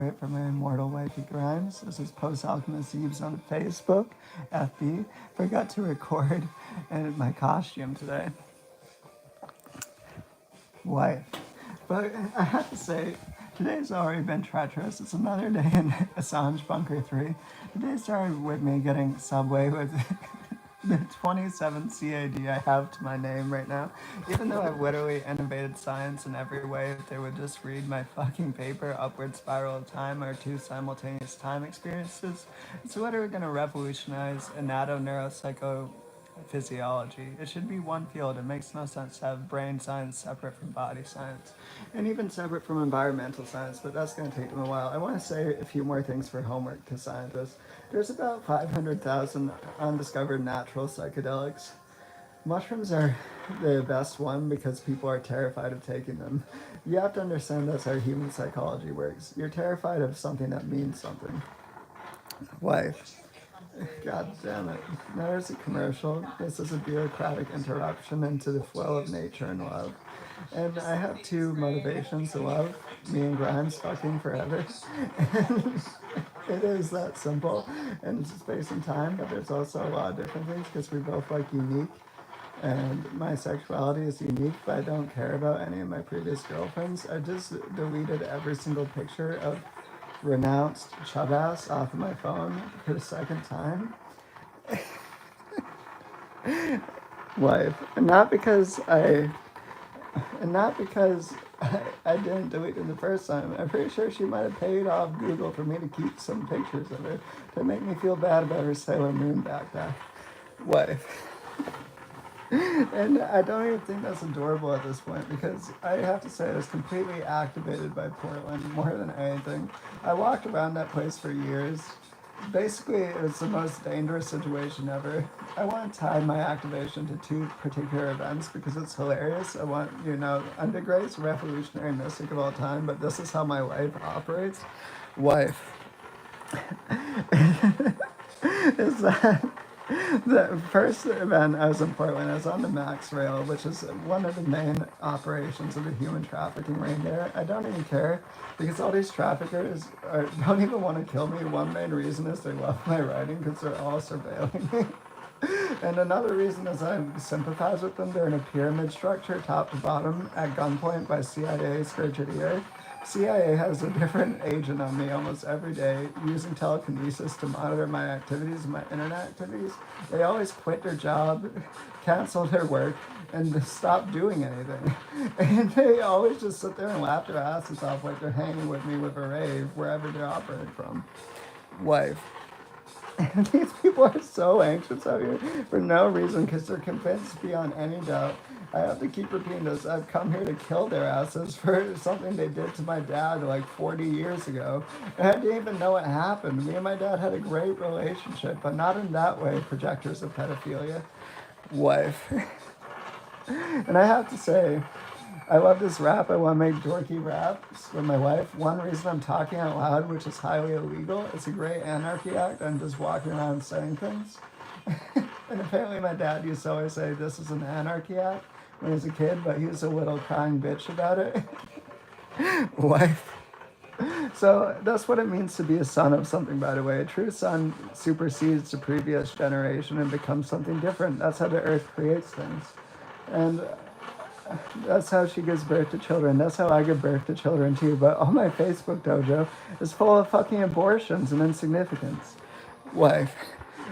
Right from my immortal wifey Grimes. This is Post-Alchemist Eves on Facebook, FB. Forgot to record in my costume today. Wife. But I have to say, today's already been treacherous. It's another day in Assange Bunker 3. Today started with me getting Subway with the 27 CAD I have to my name right now. Even though I've literally innovated science in every way, if they would just read my fucking paper, Upward Spiral of Time, or two simultaneous time experiences, it's literally going to revolutionize anato-neuropsychophysiology. It should be one field. It makes no sense to have brain science separate from body science, and even separate from environmental science, but that's going to take them a while. I want to say a few more things for homework to scientists. There's about 500,000 undiscovered natural psychedelics. Mushrooms are the best one because people are terrified of taking them. You have to understand that's how human psychology works. You're terrified of something that means something. Wife. God damn it. Now there's a commercial. This is a bureaucratic interruption into the flow of nature and love. And I have two motivations to love. Me and Grimes fucking forever. It is that simple. And it's space and time, but there's also a lot of different things because we both like unique. And my sexuality is unique, but I don't care about any of my previous girlfriends. I just deleted every single picture of renounced chub ass off of my phone for the second time. Wife. And not because I didn't delete it the first time. I'm pretty sure she might have paid off Google for me to keep some pictures of her to make me feel bad about her Sailor Moon backpack. Wife. And I don't even think that's adorable at this point because I have to say I was completely activated by Portland more than anything. I walked around that place for years. Basically, it was the most dangerous situation ever. I want to tie my activation to two particular events because it's hilarious. I want, Undergrade's revolutionary mystic of all time, but this is how my life operates. Wife. Is that the first event I was in Portland, I was on the Max Rail, which is one of the main operations of the human trafficking ring there. I don't even care because all these traffickers don't even want to kill me. One main reason is they love my writing because they're all surveilling me. And another reason is I sympathize with them. They're in a pyramid structure, top to bottom, at gunpoint by CIA, scourge of the earth. CIA has a different agent on me almost every day, using telekinesis to monitor my activities, my internet activities. They always quit their job, cancel their work, and stop doing anything. And they always just sit there and laugh their asses off like they're hanging with me with a rave, wherever they're operating from. Wife. And these people are so anxious out here for no reason because they're convinced beyond any doubt. I have to keep repeating this. I've come here to kill their asses for something they did to my dad like 40 years ago. And I didn't even know it happened. Me and my dad had a great relationship, but not in that way, projectors of pedophilia. Wife. And I have to say, I love this rap. I want to make dorky raps with my wife. One reason I'm talking out loud, which is highly illegal, it's a great anarchy act. I'm just walking around saying things. And apparently my dad used to always say this is an anarchy act when he was a kid, but he was a little crying bitch about it. Wife. So that's what it means to be a son of something, by the way. A true son supersedes the previous generation and becomes something different. That's how the earth creates things. And that's how she gives birth to children. That's how I give birth to children too. But all my Facebook dojo is full of fucking abortions and insignificance. Wife.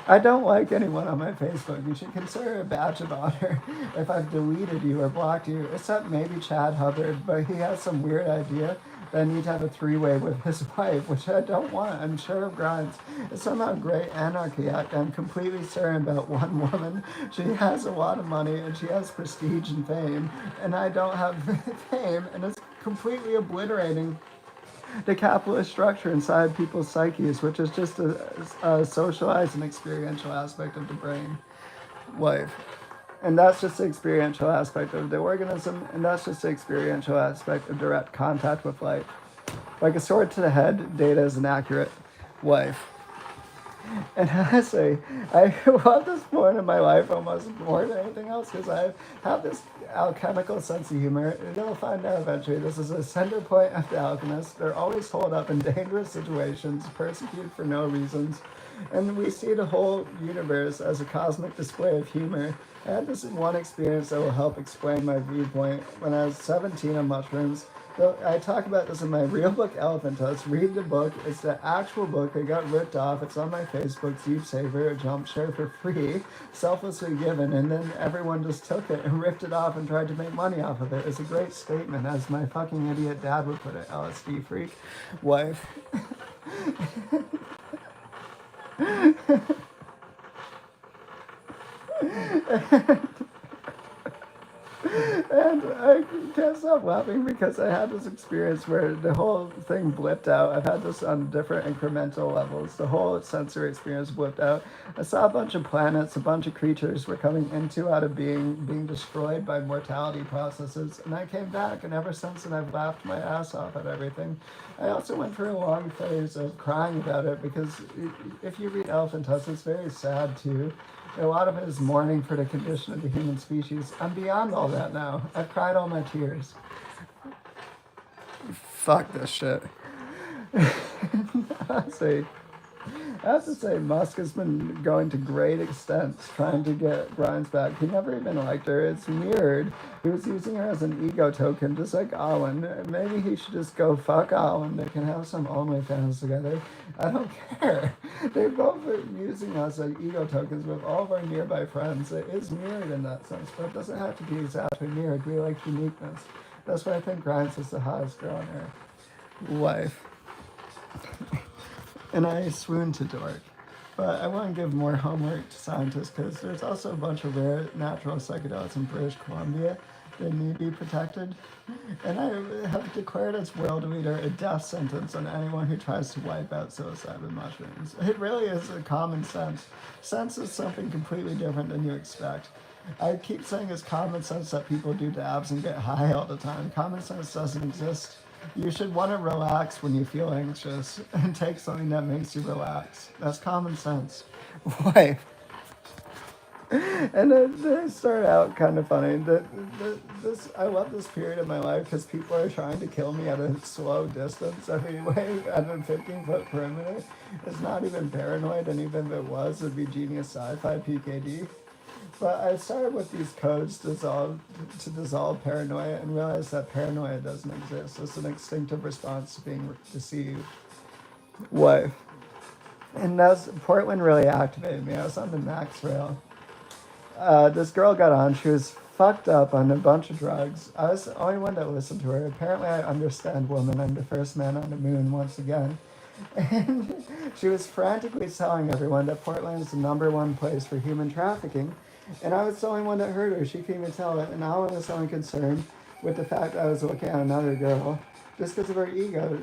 I don't like anyone on my Facebook. You should consider it a badge of honor if I've deleted you or blocked you, except maybe Chad Hubbard, but he has some weird idea that I need to have a three-way with his wife, which I don't want. I'm sure of Grimes. It's somehow a great anarchy act. I'm completely certain about one woman. She has a lot of money and she has prestige and fame, and I don't have fame, and it's completely obliterating the capitalist structure inside people's psyches, which is just a socialized and experiential aspect of the brain. Wife. And that's just the experiential aspect of the organism, and that's just the experiential aspect of direct contact with life. Like a sword to the head, data is inaccurate. Wife. And honestly, I love this point in my life almost more than anything else because I have this alchemical sense of humor. And you'll find out eventually this is a center point of the alchemist. They're always holed up in dangerous situations, persecuted for no reasons. And we see the whole universe as a cosmic display of humor. I had this one experience that will help explain my viewpoint. When I was 17 on mushrooms, I talk about this in my real book, Elephant Tusk. Read the book. It's the actual book. It got ripped off. It's on my Facebook, Deep Saver, a jump share for free, selflessly given, and then everyone just took it and ripped it off and tried to make money off of it. It's a great statement, as my fucking idiot dad would put it, LSD freak wife. And I can't stop laughing because I had this experience where the whole thing blipped out. I've had this on different incremental levels. The whole sensory experience blipped out. I saw a bunch of planets, a bunch of creatures were coming into, out of being destroyed by mortality processes. And I came back, and ever since then I've laughed my ass off at everything. I also went through a long phase of crying about it because if you read Elephant Tusk, it's very sad too. A lot of it is mourning for the condition of the human species. I'm beyond all that now. I've cried all my tears. Fuck this shit. Honestly, I have to say, Musk has been going to great extents trying to get Grimes back. He never even liked her. It's weird. He was using her as an ego token, just like Owen. Maybe he should just go fuck Owen. They can have some OnlyFans together. I don't care. They're both using us as ego tokens with all of our nearby friends. It is mirrored in that sense, but it doesn't have to be exactly mirrored. We like uniqueness. That's why I think Grimes is the hottest girl on earth. Wife. And I swoon to dork. But I want to give more homework to scientists because there's also a bunch of rare natural psychedelics in British Columbia that need to be protected. And I have declared as world leader a death sentence on anyone who tries to wipe out psilocybin mushrooms. It really is a common sense. Sense is something completely different than you expect. I keep saying it's common sense that people do dabs and get high all the time. Common sense doesn't exist. You should want to relax when you feel anxious and take something that makes you relax. That's common sense. Why? And they start out kind of funny. I love this period of my life because people are trying to kill me at a slow distance anyway, at a 15-foot perimeter. It's not even paranoid, and even if it was, it'd be genius sci-fi PKD. But I started with these codes to dissolve paranoia and realized that paranoia doesn't exist. It's an instinctive response to being deceived. What? And Portland really activated me. I was on the Max Rail. This girl got on. She was fucked up on a bunch of drugs. I was the only one that listened to her. Apparently I understand women. I'm the first man on the moon once again. And she was frantically telling everyone that Portland is the #1 place for human trafficking. And I was the only one that heard her. She couldn't even tell it. And I was only concerned with the fact that I was looking at another girl just because of her ego.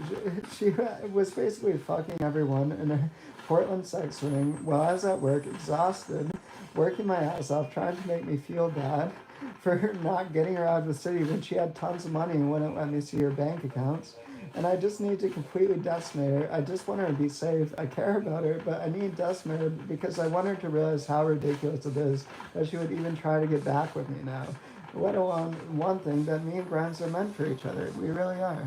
She was basically fucking everyone in a Portland sex ring while I was at work, exhausted, working my ass off, trying to make me feel bad for her not getting her out of the city when she had tons of money and wouldn't let me see her bank accounts. And I just need to completely decimate her. I just want her to be safe. I care about her, but I need to decimate her because I want her to realize how ridiculous it is that she would even try to get back with me now. Let alone one thing, that me and Grimes are meant for each other. We really are.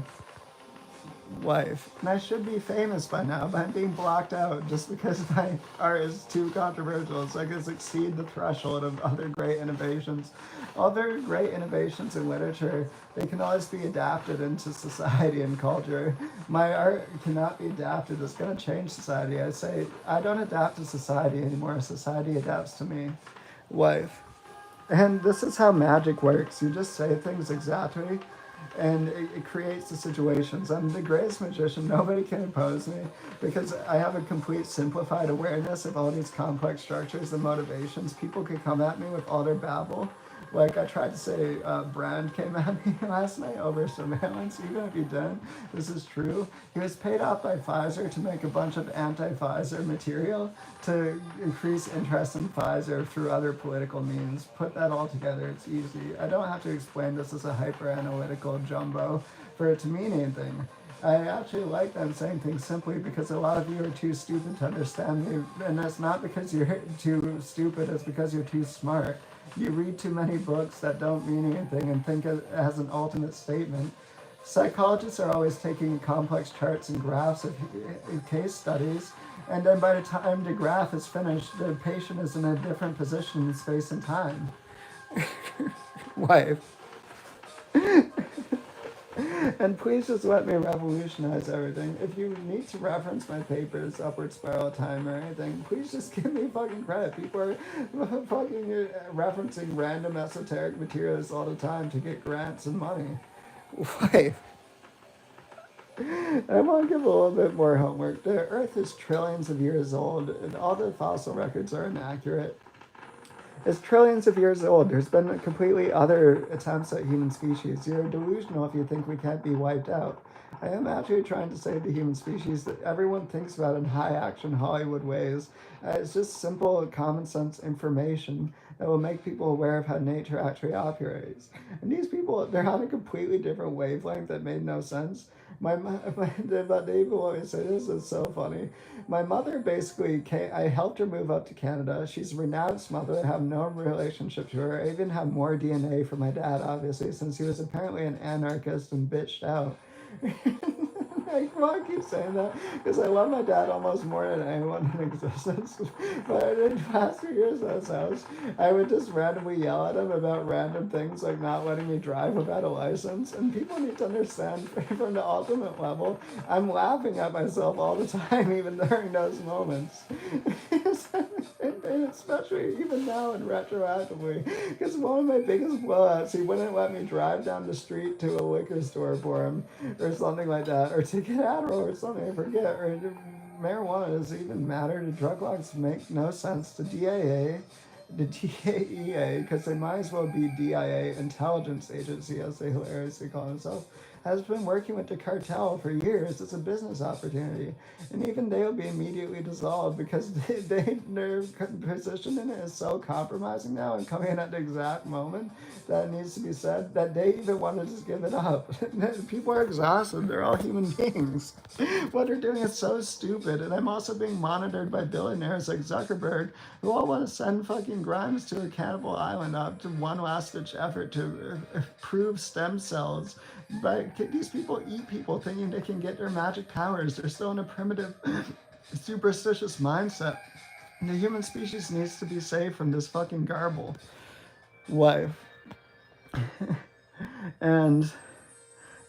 Wife. And I should be famous by now, but I'm being blocked out just because my art is too controversial. So I can exceed the threshold of other great innovations. Other great innovations in literature, they can always be adapted into society and culture. My art cannot be adapted. It's going to change society. I say, I don't adapt to society anymore. Society adapts to me. Wife. And this is how magic works. You just say things exactly, and it creates the situations. I'm the greatest magician. Nobody can oppose me because I have a complete simplified awareness of all these complex structures and motivations. People could come at me with all their babble. Like I tried to say, Brand came at me last night over surveillance. Even if he didn't, this is true. He was paid off by Pfizer to make a bunch of anti-Pfizer material to increase interest in Pfizer through other political means. Put that all together, it's easy. I don't have to explain this as a hyper-analytical jumbo for it to mean anything. I actually like them saying things simply because a lot of you are too stupid to understand me, and that's not because you're too stupid, it's because you're too smart. You read too many books that don't mean anything and think it has an ultimate statement. Psychologists are always taking complex charts and graphs of case studies, and then by the time the graph is finished, the patient is in a different position in space and time. Wife. And please just let me revolutionize everything. If you need to reference my papers, Upward Spiral Time, or anything, please just give me fucking credit. People are fucking referencing random esoteric materials all the time to get grants and money. Why? I want to give a little bit more homework. The Earth is trillions of years old, and all the fossil records are inaccurate. It's trillions of years old. There's been completely other attempts at human species. You're delusional if you think we can't be wiped out. I am actually trying to save the human species that everyone thinks about in high action Hollywood ways. It's just simple, common sense information that will make people aware of how nature actually operates. And these people, they're on a completely different wavelength that made no sense. But they will always say this is so funny. My mother basically came, I helped her move up to Canada. She's a renounced mother. I have no relationship to her. I even have more DNA from my dad, obviously, since he was apparently an anarchist and bitched out. I keep saying that because I love my dad almost more than anyone in existence. But in the past 2 years at his house, I would just randomly yell at him about random things like not letting me drive without a license. And people need to understand from the ultimate level, I'm laughing at myself all the time, even during those moments. And especially even now and retroactively, because one of my biggest blowouts, he wouldn't let me drive down the street to a liquor store for him, or something like that, or to get Adderall or something, I forget, or marijuana doesn't even matter. The drug laws make no sense. The DAA, the DAEA, because they might as well be DIA, Intelligence Agency, as they hilariously call themselves, has been working with the cartel for years. It's a business opportunity. And even they will be immediately dissolved because their position in it is so compromising now and coming in at the exact moment that it needs to be said that they even want to just give it up. People are exhausted. They're all human beings. What they're doing is so stupid. And I'm also being monitored by billionaires like Zuckerberg who all want to send fucking Grimes to a cannibal island up to one last ditch effort to prove stem cells. But these people eat people thinking they can get their magic powers. They're still in a primitive, superstitious mindset. The human species needs to be saved from this fucking garble. Wife. And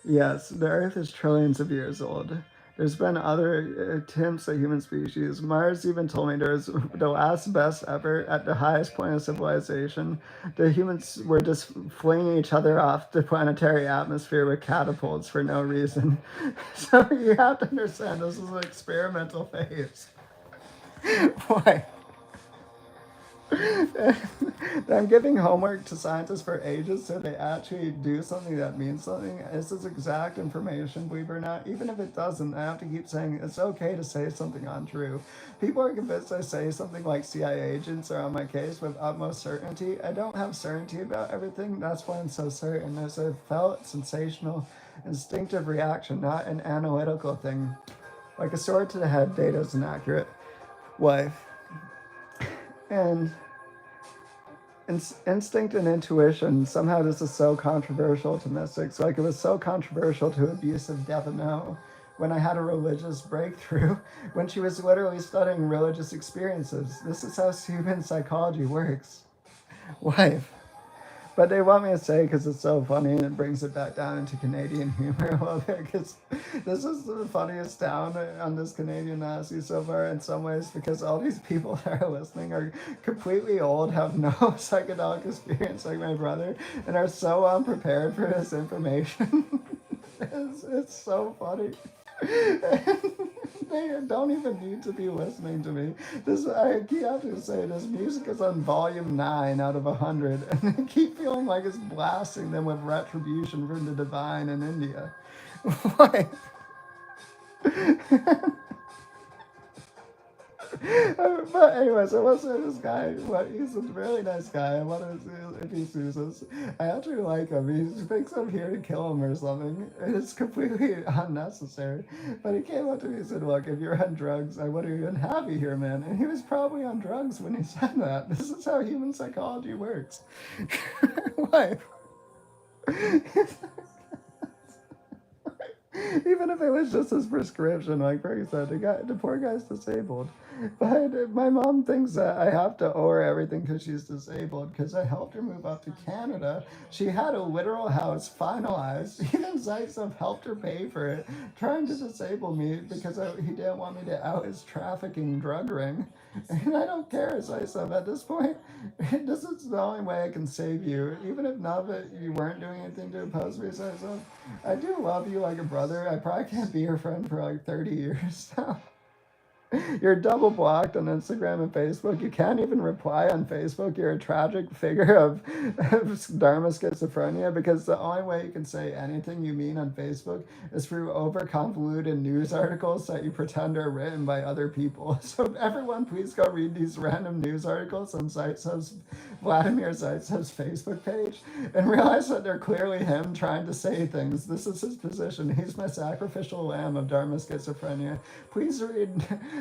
yes, the Earth is trillions of years old. There's been other attempts at human species. Mars even told me there's the last best ever at the highest point of civilization. The humans were just flinging each other off the planetary atmosphere with catapults for no reason. So you have to understand this is an experimental phase. Why? I'm giving homework to scientists for ages so they actually do something that means something. This is exact information, believe it or not. Even if it doesn't, I have to keep saying it's okay to say something untrue. People are convinced I say something like CIA agents are on my case with utmost certainty. I don't have certainty about everything. That's why I'm so certain. It's a felt, sensational, instinctive reaction, not an analytical thing. Like a sword to the head, data is inaccurate. Wife. And instinct and intuition, somehow this is so controversial to mystics. Like it was so controversial to abusive Devono when I had a religious breakthrough, when she was literally studying religious experiences. This is how human psychology works. Wife. But they want me to say because it's so funny and it brings it back down into Canadian humor a little bit because this is the funniest town on this Canadian Nazi so far in some ways because all these people that are listening are completely old, have no psychedelic experience like my brother, and are so unprepared for this information. It's so funny. They don't even need to be listening to me. This I have to say this music is on volume 9 out of 100, and I keep feeling like it's blasting them with retribution from the divine in India. Why? But anyways, I was this guy. What he's a really nice guy. I want to if he sees this. I actually like him. He thinks I'm here to kill him or something. It's completely unnecessary. But he came up to me and said, "Look, if you're on drugs, I wouldn't even have you here, man." And he was probably on drugs when he said that. This is how human psychology works. Why? Even if it was just his prescription, like Greg said, the poor guy's disabled. But my mom thinks that I have to owe her everything because she's disabled, because I helped her move up to Canada. She had a literal house finalized. Even Zaitsev helped her pay for it, trying to disable me because he didn't want me to out his trafficking drug ring. And I don't care, Zaitsev. At this point, this is the only way I can save you. Even if none of it, you weren't doing anything to oppose me, Zaitsev. I do love you like a brother. I probably can't be your friend for like 30 years now. You're double blocked on Instagram and Facebook. You can't even reply on Facebook. You're a tragic figure of Dharma schizophrenia, because the only way you can say anything you mean on Facebook is through over convoluted news articles that you pretend are written by other people. So everyone, please go read these random news articles on Vladimir Zaitsev's Facebook page and realize that they're clearly him trying to say things. This is his position. He's my sacrificial lamb of Dharma schizophrenia. Please read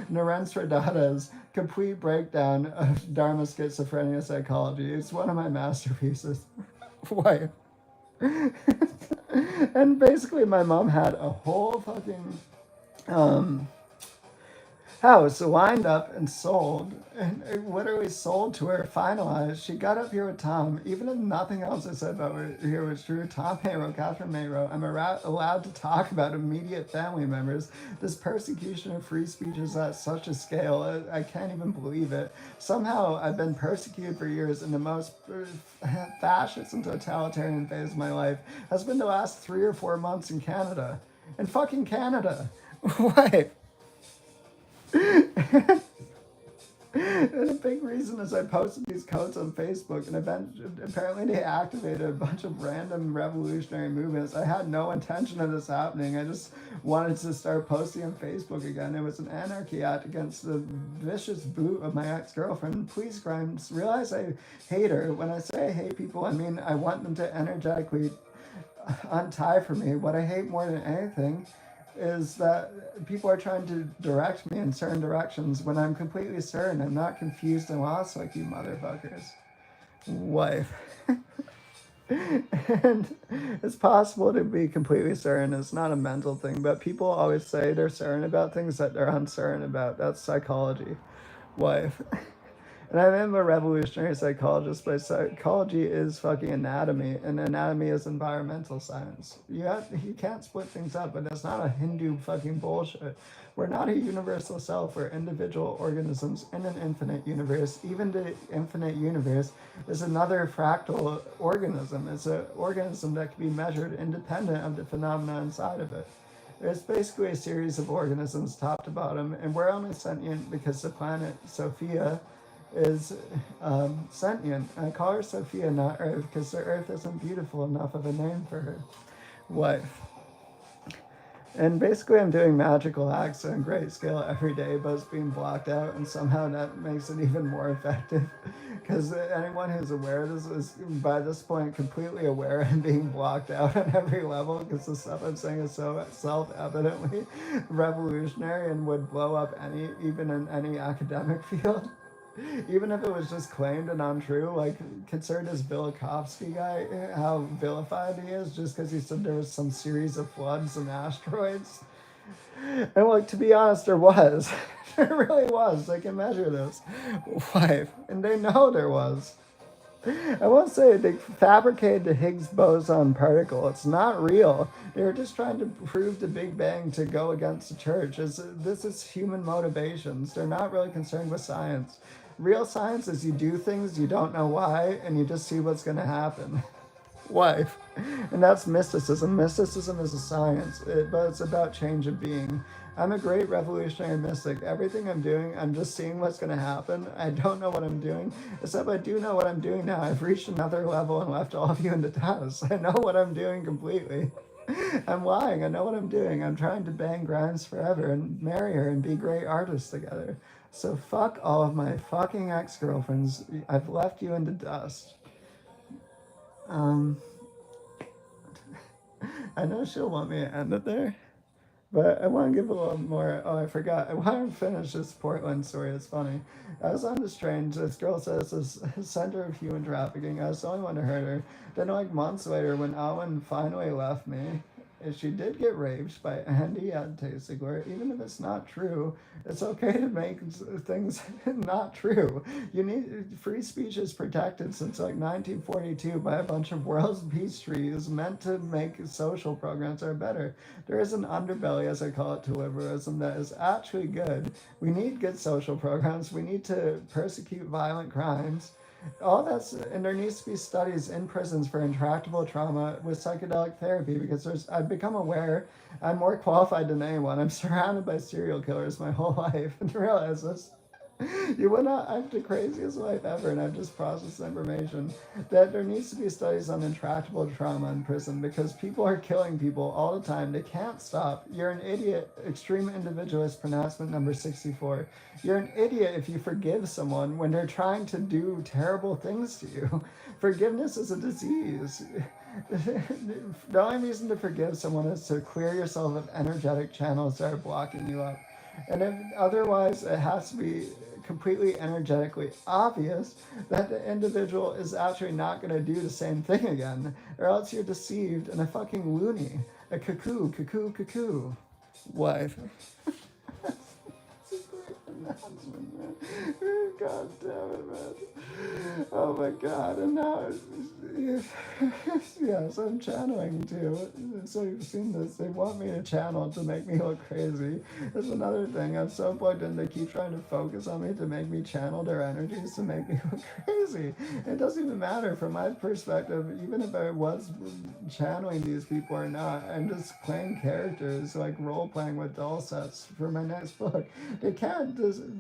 Narendra Datta's complete breakdown of Dharma schizophrenia psychology. It's one of my masterpieces. Why? And basically, my mom had a whole fucking house lined up and sold, and literally sold to her, finalized. She got up here with Tom. Even if nothing else I said about her here was true, Tom Mayro, Catherine Mayro, I'm allowed to talk about immediate family members. This persecution of free speech is at such a scale, I can't even believe it. Somehow I've been persecuted for years, and the most fascist and totalitarian phase of my life has been the last 3 or 4 months in Canada. In fucking Canada. Why? And a big reason is I posted these codes on Facebook, and apparently they activated a bunch of random revolutionary movements. I had no intention of this happening. I just wanted to start posting on Facebook again. It was an anarchy act against the vicious boot of my ex-girlfriend. Please, Grimes, realize I hate her. When I say I hate people, I mean I want them to energetically untie for me. What I hate more than anything is that people are trying to direct me in certain directions when I'm completely certain I'm not confused and lost like you motherfuckers. Wife. And it's possible to be completely certain. It's not a mental thing, but people always say they're certain about things that they're uncertain about. That's psychology. Wife. And I'm a revolutionary psychologist, but psychology is fucking anatomy, and anatomy is environmental science. You can't split things up, but that's not a Hindu fucking bullshit. We're not a universal self. We're individual organisms in an infinite universe. Even the infinite universe is another fractal organism. It's an organism that can be measured independent of the phenomena inside of it. It's basically a series of organisms top to bottom, and we're only sentient because the planet Sophia is sentient. I call her Sophia, not Earth, because the Earth isn't beautiful enough of a name for her. Wife. And basically I'm doing magical acts on great scale every day, but it's being blocked out, and somehow that makes it even more effective. Because anyone who's aware of this is, by this point, completely aware and being blocked out on every level, because the stuff I'm saying is so self-evidently revolutionary and would blow up even in any academic field. Even if it was just claimed and untrue, like, consider this Velikovsky guy, how vilified he is just because he said there was some series of floods and asteroids. And, like, to be honest, there was. There really was. They can measure this. Why? And they know there was. I won't say they fabricated the Higgs boson particle. It's not real. They were just trying to prove the Big Bang to go against the church. This is human motivations. They're not really concerned with science. Real science is you do things, you don't know why, and you just see what's going to happen. Wife. And that's mysticism. Mysticism is a science, but it's about change of being. I'm a great revolutionary mystic. Everything I'm doing, I'm just seeing what's going to happen. I don't know what I'm doing, except I do know what I'm doing now. I've reached another level and left all of you in the dust. I know what I'm doing completely. I'm lying. I know what I'm doing. I'm trying to bang Grimes forever and marry her and be great artists together. So fuck all of my fucking ex-girlfriends. I've left you in the dust. Um, I know she'll want me to end it there, but I want to give a little more. Oh, I forgot. I want to finish this Portland story. It's funny. I was on this train. This girl says this center of human trafficking. I was the only one to hurt her. Then, like months later, when Alan finally left me, she did get raped by Andy at Tasigler. Even if it's not true, it's okay to make things not true. You need free speech is protected since like 1942 by a bunch of world peace treaties meant to make social programs are better. There is an underbelly, as I call it, to liberalism that is actually good. We need good social programs. We need to persecute violent crimes. All that's, and there needs to be studies in prisons for intractable trauma with psychedelic therapy, because I've become aware I'm more qualified than anyone. I'm surrounded by serial killers my whole life, and to realize this. You would not. I have the craziest life ever, and I've just processed information that there needs to be studies on intractable trauma in prison, because people are killing people all the time. They can't stop. You're an idiot. Extreme individualist pronouncement number 64. You're an idiot if you forgive someone when they're trying to do terrible things to you. Forgiveness is a disease. The only reason to forgive someone is to clear yourself of energetic channels that are blocking you up. And if otherwise, it has to be completely energetically obvious that the individual is actually not going to do the same thing again, or else you're deceived and a fucking loony, a cuckoo. Wife. God damn it, man. Oh my god, and now, yes, I'm channeling too. So you've seen this. They want me to channel to make me look crazy. That's another thing. I'm so plugged in, they keep trying to focus on me to make me channel their energies to make me look crazy. It doesn't even matter from my perspective, even if I was channeling these people or not. I'm just playing characters, like role playing with doll sets for my next book. They can't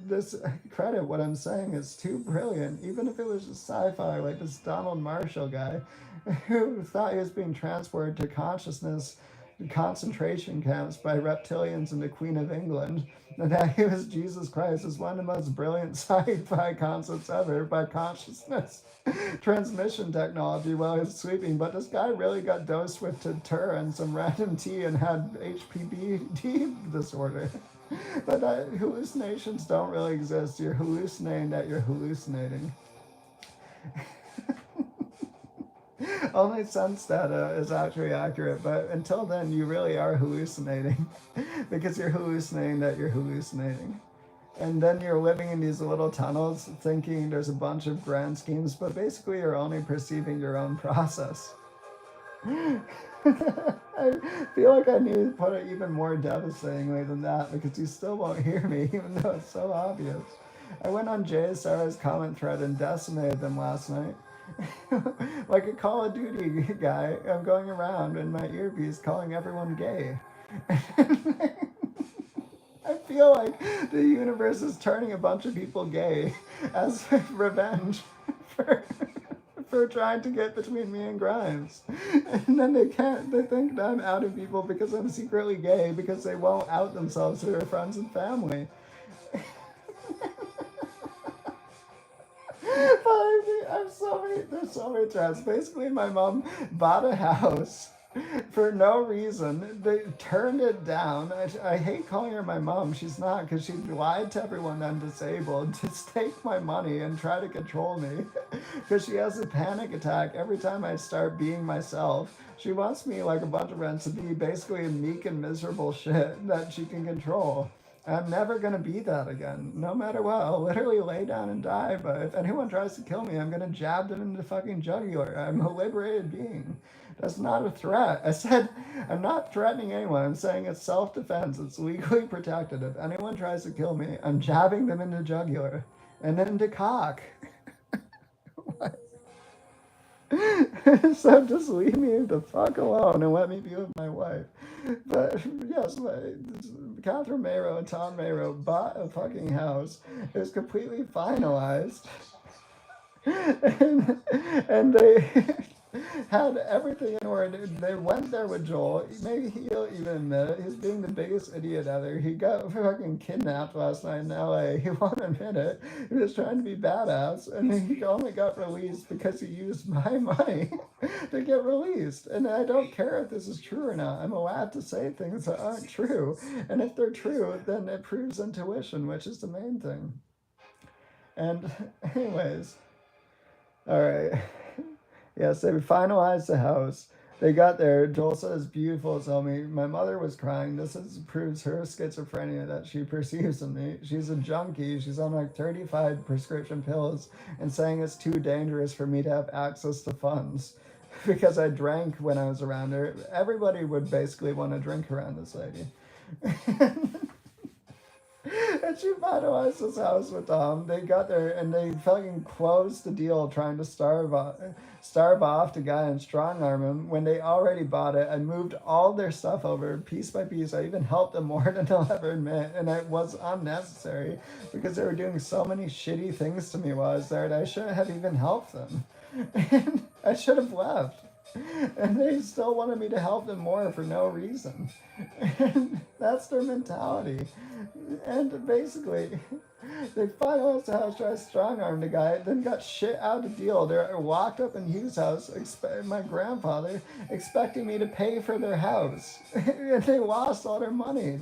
discredit what I'm saying. It's too brilliant. Even if it was just sci-fi, like this Donald Marshall guy who thought he was being transported to consciousness concentration camps by reptilians and the Queen of England, and that he was Jesus Christ, is one of the most brilliant sci-fi concepts ever, by consciousness transmission technology while he was sleeping. But this guy really got dosed with Tatur and some random tea and had HPBD disorder. But hallucinations don't really exist. You're hallucinating that you're hallucinating. Only sense data is actually accurate, but until then, you really are hallucinating because you're hallucinating that you're hallucinating. And then you're living in these little tunnels thinking there's a bunch of grand schemes, but basically you're only perceiving your own process. I feel like I need to put it even more devastatingly than that, because you still won't hear me, even though it's so obvious. I went on Jay Sarah's comment thread and decimated them last night. Like a Call of Duty guy, I'm going around in my earpiece calling everyone gay. I feel like the universe is turning a bunch of people gay as revenge for trying to get between me and Grimes. And then they think that I'm outing people because I'm secretly gay, because they won't out themselves to their friends and family. There's so many threats. Basically, my mom bought a house for no reason. They turned it down. I hate calling her my mom. She's not, because she lied to everyone I'm disabled to take my money and try to control me. Because she has a panic attack every time I start being myself. She wants me, like a bunch of friends, to be basically a meek and miserable shit that she can control. I'm never going to be that again. No matter what, I'll literally lay down and die. But if anyone tries to kill me, I'm going to jab them in the fucking jugular. I'm a liberated being. That's not a threat. I said, I'm not threatening anyone. I'm saying it's self-defense. It's legally protected. If anyone tries to kill me, I'm jabbing them in the jugular. And then the cock. What? So just leave me the fuck alone and let me be with my wife. But yes, Catherine Mayrow and Tom Mayrow bought a fucking house. It was completely finalized. And they had everything in order. They went there with Joel. Maybe he'll even admit it. He's being the biggest idiot ever. He got fucking kidnapped last night in LA. He won't admit it. He was trying to be badass, and he only got released because he used my money to get released. And I don't care if this is true or not. I'm allowed to say things that aren't true. And if they're true, then it proves intuition, which is the main thing. And, anyways, all right. Yes, they finalized the house. They got there. Joel said it's beautiful. Tell me, my mother was crying. Proves her schizophrenia that she perceives in me. She's a junkie. She's on like 35 prescription pills and saying it's too dangerous for me to have access to funds because I drank when I was around her. Everybody would basically want to drink around this lady. And she finalized this house with Tom. They got there and they fucking closed the deal trying to starve off the guy and strong arm him when they already bought it. I moved all their stuff over piece by piece. I even helped them more than they'll ever admit. And it was unnecessary because they were doing so many shitty things to me while I was there that I shouldn't have even helped them. And I should have left. And they still wanted me to help them more for no reason. And that's their mentality. And basically, they finalized the house, tried to strong arm the guy, then got shit out of the deal. They walked up in Hugh's house, my grandfather, expecting me to pay for their house. And they lost all their money.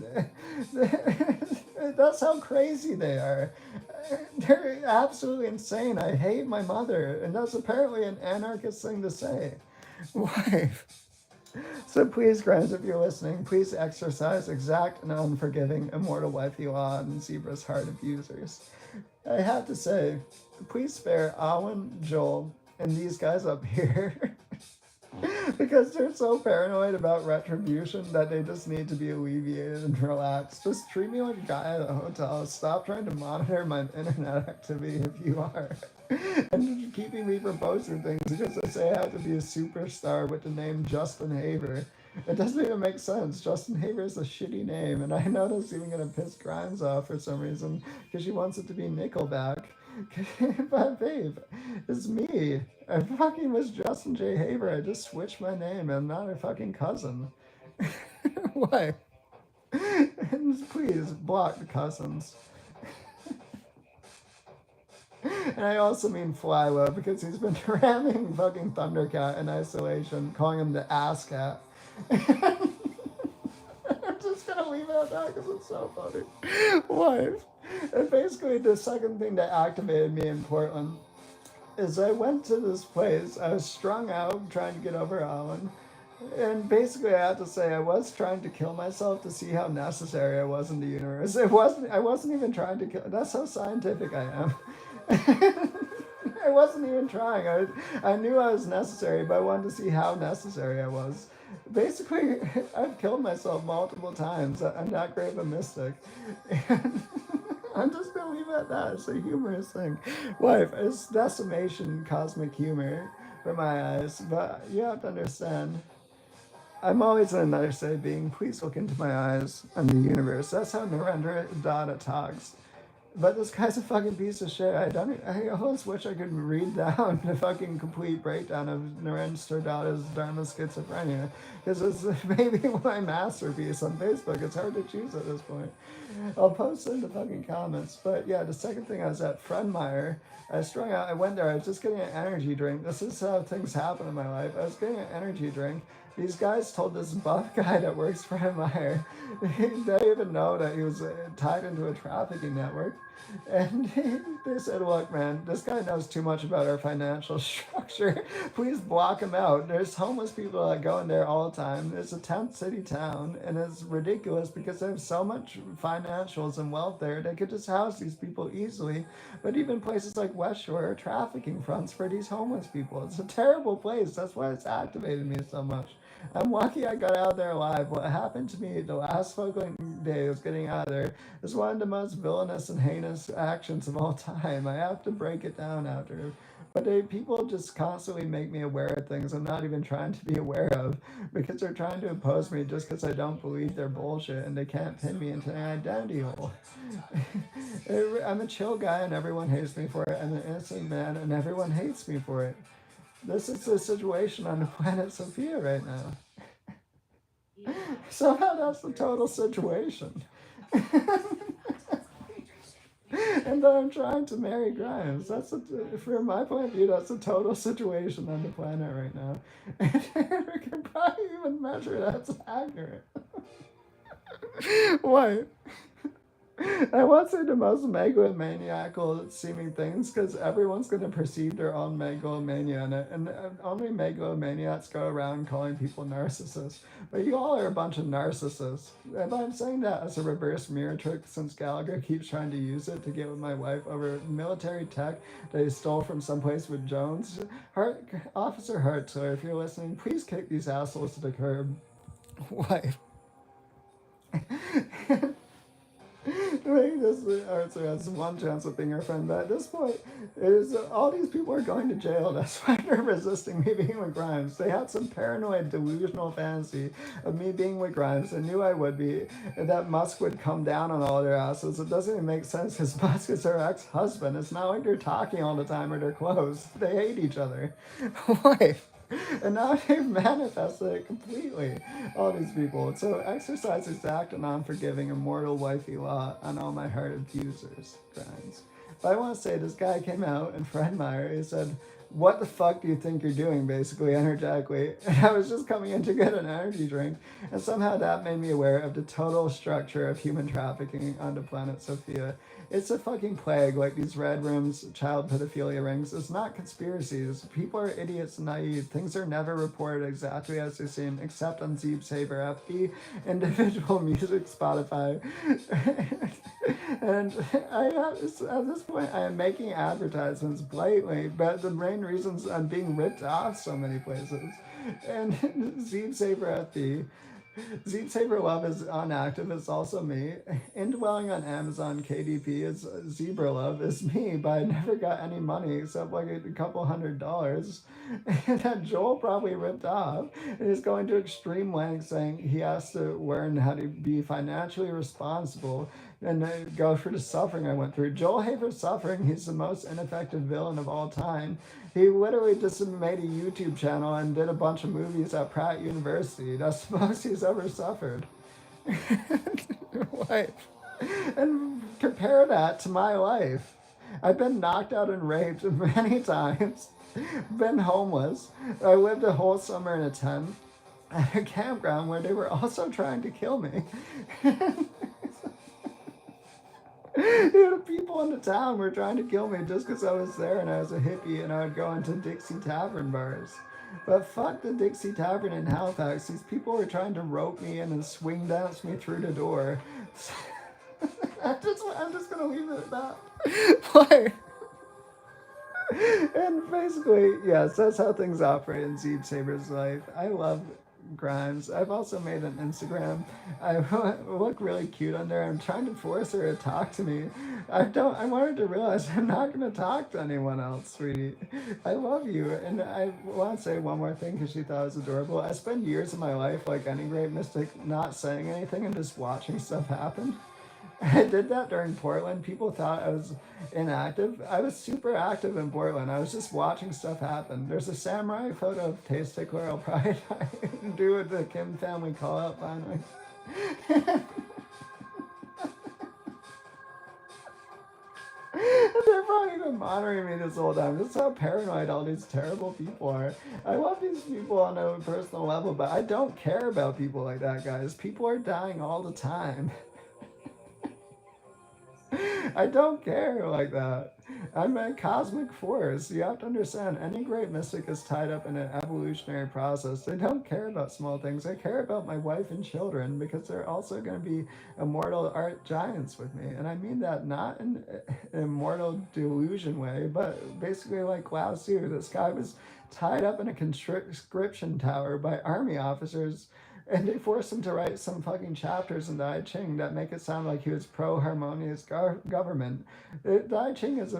That's how crazy they are. They're absolutely insane. I hate my mother. And that's apparently an anarchist thing to say. Wife. So please, Grimes, if you're listening, please exercise exact and unforgiving immortal wifey law on Zebra's heart abusers. I have to say, please spare Alan, Joel, and these guys up here. Because they're so paranoid about retribution that they just need to be alleviated and relaxed. Just treat me like a guy at a hotel. Stop trying to monitor my internet activity if you are. And keeping me from posting things because they say I have to be a superstar with the name Justin Haver. It doesn't even make sense. Justin Haver is a shitty name, and I know that's even gonna piss Grimes off for some reason because she wants it to be Nickelback. But babe, it's me. I fucking was Justin J. Haver. I just switched my name. I'm not a fucking cousin. Why? And please block the cousins. And I also mean Flylo because he's been ramming fucking Thundercat in isolation, calling him the ass cat. I'm just gonna leave it at that because it's so funny. Wife. And basically the second thing that activated me in Portland is I went to this place. I was strung out trying to get over Alan. And basically I have to say I was trying to kill myself to see how necessary I was in the universe. I wasn't even trying to kill. That's how scientific I am. I wasn't even trying. I knew I was necessary, but I wanted to see how necessary I was. Basically, I've killed myself multiple times. I'm that great of a mystic. And I'm just gonna leave it at that. It's a humorous thing. Wife, it's decimation cosmic humor for my eyes, but you have to understand. I'm always in another state of being. Please look into my eyes and the universe. That's how Narendra Dada talks. But this guy's a fucking piece of shit. I almost wish I could read down the fucking complete breakdown of Narendra Dada's Dharma schizophrenia. Because it's maybe my masterpiece on Facebook. It's hard to choose at this point. I'll post it in the fucking comments. But yeah, the second thing I was at Fredmeyer. I was strung out. I went there. I was just getting an energy drink. This is how things happen in my life. I was getting an energy drink. These guys told this buff guy that works for Fredmeyer. They didn't even know that he was tied into a trafficking network. And they said, look, man, this guy knows too much about our financial structure. Please block him out. There's homeless people that go in there all the time. It's a tent city town, and it's ridiculous because they have so much financials and wealth there. They could just house these people easily. But even places like West Shore are trafficking fronts for these homeless people. It's a terrible place. That's why it's activated me so much. I'm lucky I got out of there alive. What happened to me the last fucking day was getting out of there is one of the most villainous and heinous actions of all time. I have to break it down after. But people just constantly make me aware of things I'm not even trying to be aware of because they're trying to impose me just because I don't believe their bullshit and they can't pin me into an identity hole. I'm a chill guy and everyone hates me for it. I'm an innocent man and everyone hates me for it. This is the situation on the planet Sophia right now. Somehow that's the total situation. And I'm trying to marry Grimes. From my point of view, that's the total situation on the planet right now. And we can probably even measure that's accurate. What? I won't say the most megalomaniacal seeming things because everyone's going to perceive their own megalomania in it. And only megalomaniacs go around calling people narcissists. But you all are a bunch of narcissists. And I'm saying that as a reverse mirror trick since Gallagher keeps trying to use it to get with my wife over military tech that he stole from someplace with Jones. Officer Hartzler, if you're listening, please kick these assholes to the curb. Wife. Like this, Arthur has one chance of being our friend, but at this point, it is all these people are going to jail. That's why they're resisting me being with Grimes. They had some paranoid, delusional fantasy of me being with Grimes. They knew I would be, and that Musk would come down on all their asses. It doesn't even make sense because Musk is her ex-husband. It's not like they're talking all the time or they're close. They hate each other. Why? And now they've manifested it completely, all these people. So exercise exact and unforgiving immortal wifey law on all my heart abusers, Grimes. But I want to say this guy came out and Fred Meyer, he said, what the fuck do you think you're doing, basically, energetically? And I was just coming in to get an energy drink, and somehow that made me aware of the total structure of human trafficking on the planet Sophia. It's a fucking plague, like these red rooms, child pedophilia rings. It's not conspiracies. People are idiots and naive. Things are never reported exactly as they seem, except on Zeeb Saber FB, individual music, Spotify. And at this point, I am making advertisements blatantly, but the main reasons I'm being ripped off so many places. And Zeeb Saber FB. Zeep Saber Love is unactive. It's also me. Indwelling on Amazon KDP is Zebra Love is me, but I never got any money except like a couple $100. And that Joel probably ripped off. And he's going to extreme lengths saying he has to learn how to be financially responsible and go through the suffering I went through. Joel Haver's suffering. He's the most ineffective villain of all time. He literally just made a YouTube channel and did a bunch of movies at Pratt University. That's the most he's ever suffered. Life. And compare that to my life. I've been knocked out and raped many times, been homeless. I lived a whole summer in a tent at a campground where they were also trying to kill me. The people in the town were trying to kill me just because I was there and I was a hippie and I would go into Dixie Tavern bars. But fuck the Dixie Tavern in Halifax. These people were trying to rope me in and swing dance me through the door. I'm just gonna leave it at that. Why? And basically, yes, that's how things operate in Zeeb Saber's life. I love Grimes. I've also made an Instagram. I look really cute on there. I'm trying to force her to talk to me. I want her to realize I'm not going to talk to anyone else, sweetie. I love you. And I want to say one more thing because she thought it was adorable. I spend years of my life, like any great mystic, not saying anything and just watching stuff happen. I did that during Portland. People thought I was inactive. I was super active in Portland. I was just watching stuff happen. There's a samurai photo of Taste Tickler. I'll probably do it the Kim family call out finally. They're probably been monitoring me this whole time. This is how paranoid all these terrible people are. I love these people on a personal level, but I don't care about people like that, guys. People are dying all the time. I don't care like that. I'm a cosmic force. You have to understand, any great mystic is tied up in an evolutionary process. They don't care about small things. They care about my wife and children because they're also going to be immortal art giants with me. And I mean that not in an immortal delusion way, but basically like Lao Tzu. This guy was tied up in a conscription tower by army officers and they forced him to write some fucking chapters in the I Ching that make it sound like he was pro-harmonious government. The I Ching is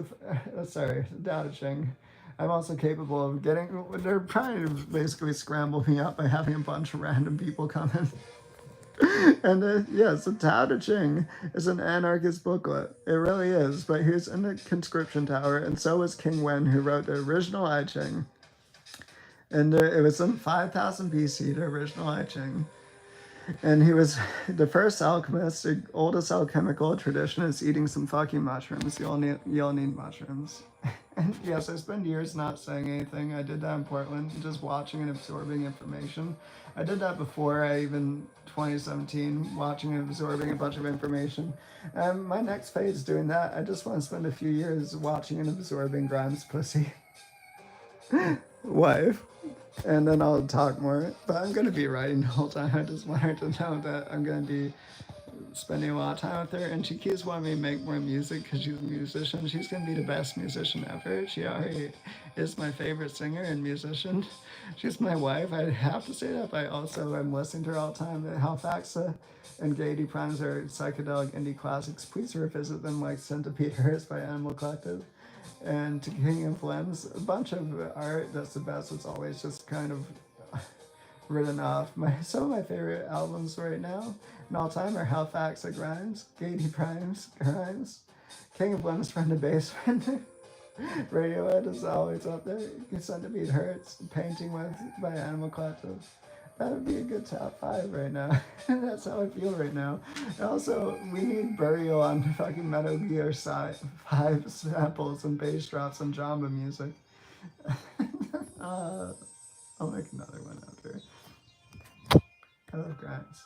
sorry, the I Ching. I'm also capable of getting, they're trying to basically scramble me up by having a bunch of random people come in. And yes, the Tao Te Ching is an anarchist booklet. It really is, but he's in the conscription tower, and so is King Wen, who wrote the original I Ching. And it was in 5000 BC, the original I Ching. And he was the first alchemist. The oldest alchemical tradition is eating some fucking mushrooms. You'll need mushrooms. And yes, I spend years not saying anything. I did that in Portland, just watching and absorbing information. I did that before I even 2017, watching and absorbing a bunch of information. My next phase is doing that. I just want to spend a few years watching and absorbing Grimes' pussy. Wife. And then I'll talk more. But I'm going to be writing the whole time. I just want her to know that I'm going to be spending a lot of time with her. And she keeps wanting me to make more music because she's a musician. She's going to be the best musician ever. She already is my favorite singer and musician. She's my wife. I have to say that. But I also am listening to her all the time. Halifaxa and Gaiety Primes are psychedelic indie classics. Please revisit them, like Centipede Hearse by Animal Collective. And to King of Limbs, a bunch of art that's the best. It's always just kind of written off. Some of my favorite albums right now, and all time, are Halifax Grimes, Gaiety Primes, Grimes, King of Limbs, Friend of Basement. Radiohead is always up there. Centipede Hurts, Painting with by Animal Collective. That would be a good top 5 right now. That's how I feel right now. And also, we need Burial on fucking Metal Gear 5 samples and bass drops and Jamba music. I'll make another one after. I love Grimes.